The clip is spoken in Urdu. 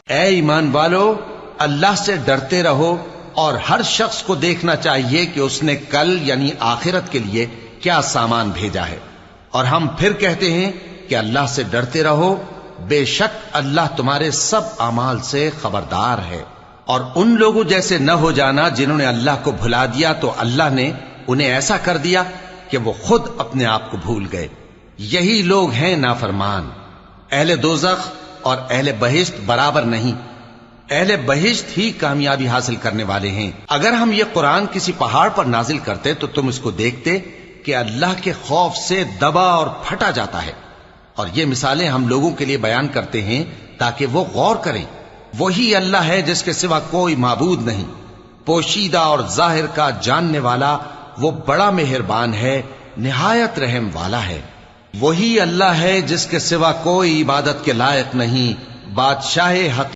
اے ایمان والو، اللہ سے ڈرتے رہو اور ہر شخص کو دیکھنا چاہیے کہ اس نے کل یعنی آخرت کے لیے کیا سامان بھیجا ہے۔ اور ہم پھر کہتے ہیں کہ اللہ سے ڈرتے رہو، بے شک اللہ تمہارے سب اعمال سے خبردار ہے۔ اور ان لوگوں جیسے نہ ہو جانا جنہوں نے اللہ کو بھلا دیا تو اللہ نے انہیں ایسا کر دیا کہ وہ خود اپنے آپ کو بھول گئے۔ یہی لوگ ہیں نافرمان۔ اہل دوزخ اور اہل بہشت برابر نہیں، اہل بہشت ہی کامیابی حاصل کرنے والے ہیں۔ اگر ہم یہ قرآن کسی پہاڑ پر نازل کرتے تو تم اس کو دیکھتے کہ اللہ کے خوف سے دبا اور پھٹا جاتا ہے۔ اور یہ مثالیں ہم لوگوں کے لیے بیان کرتے ہیں تاکہ وہ غور کریں۔ وہی اللہ ہے جس کے سوا کوئی معبود نہیں، پوشیدہ اور ظاہر کا جاننے والا، وہ بڑا مہربان ہے، نہایت رحم والا ہے۔ وہی اللہ ہے جس کے سوا کوئی عبادت کے لائق نہیں، بادشاہ حقیقی